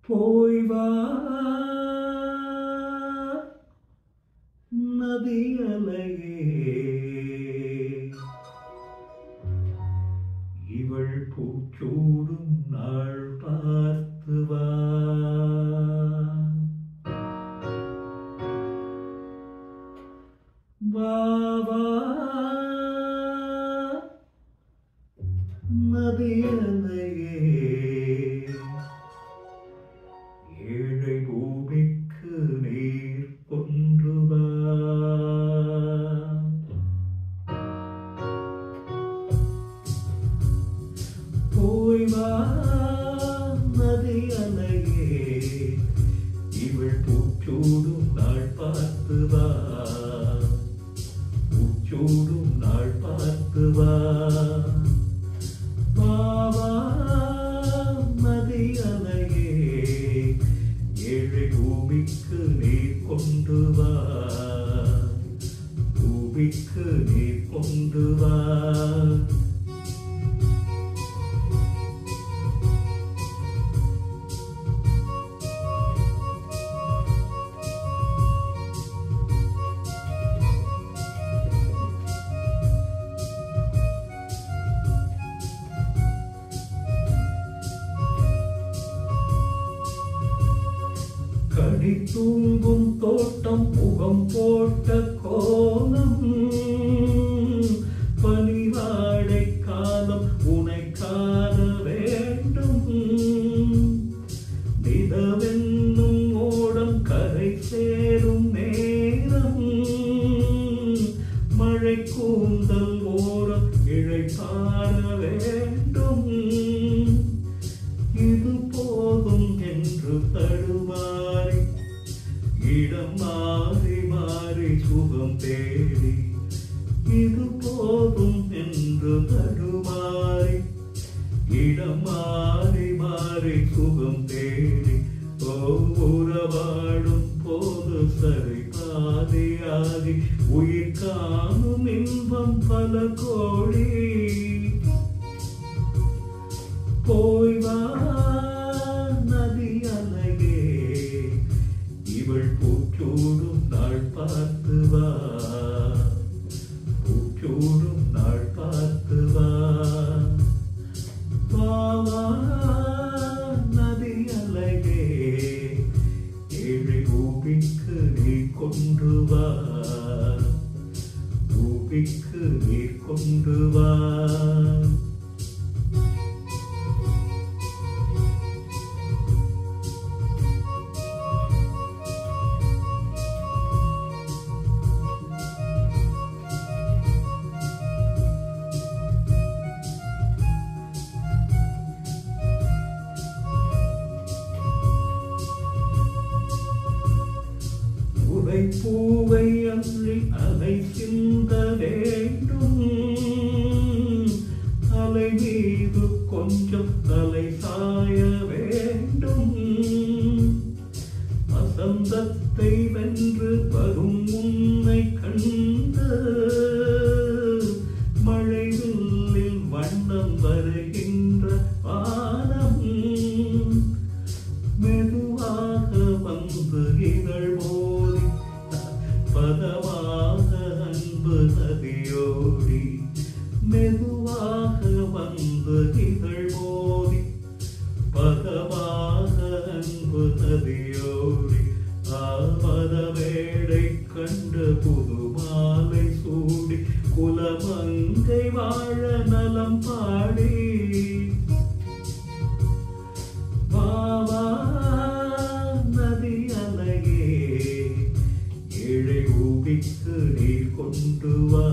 போய் வா நதியலையே இவள் பூச்சூடும் நாள் பார்த்து வா வா வா நதியலையே ஏழை பூமிக்கு நீர் கொண்டு வா போய் வா நதியலையே இவள் பூச்சூடும் நாள் பார்த்து வா பூச்சூடும் நாள் பார்த்து வா நதியலையே ஏழை பூமிக்கு நீர் கொண்டு வா பூமிக்கு நீர் கொண்டு வா கடி தூங்கும் தோட்டம் முகம் போட்ட கோலம் பனிவாடை காலம் உனை காண வேண்டும் நிலவென்னும் ஓடம் கரை சேரும் நேரம் மழை கூந்தல் ஓரம் இழைப்பார வேண்டும் இது போதும் என்று தடுமாறி இடம் மாறி மாறி சுகம் தேடி இது போதும் என்று தடுமாறி இடம் மாறி மாறி சுகம் தேடி உறவாடும் போது சரி பாதியாகி உயிர் காணும் இன்பம் பல கோடி போய் வா நதியலையே இவள் பூச்சூடும் நாள் பார்த்து வா பூச்சூடும் நாள் பார்த்து வா வா நதியலையே ஏழை பூமிக்கு நீர் கொண்டு வா பூமிக்கு நீர் கொண்டு வா பூவை அள்ளி அலை சிந்த வேண்டும் அலை மீது கொஞ்சம் தலை சாய வேண்டும் வசந்தத்தை வென்று வரும் உன்னை கண்டு மழை வில்லில் வண்ணம் வருகின்ற வானம் மெதுவாக வந்து இதழ் மோதி பதமாக அன்பு நதியோடி மெதுவாக வந்து இதழ் மோதி பதமாக அன்பு நதியோடி ஆமத வேடை கண்டு புது மாலை சூடி குலமங்கை வாழ நலம் பாடி வாவா நதியலையே ஏழை பூமிக்கு நீர் கொண்டு வா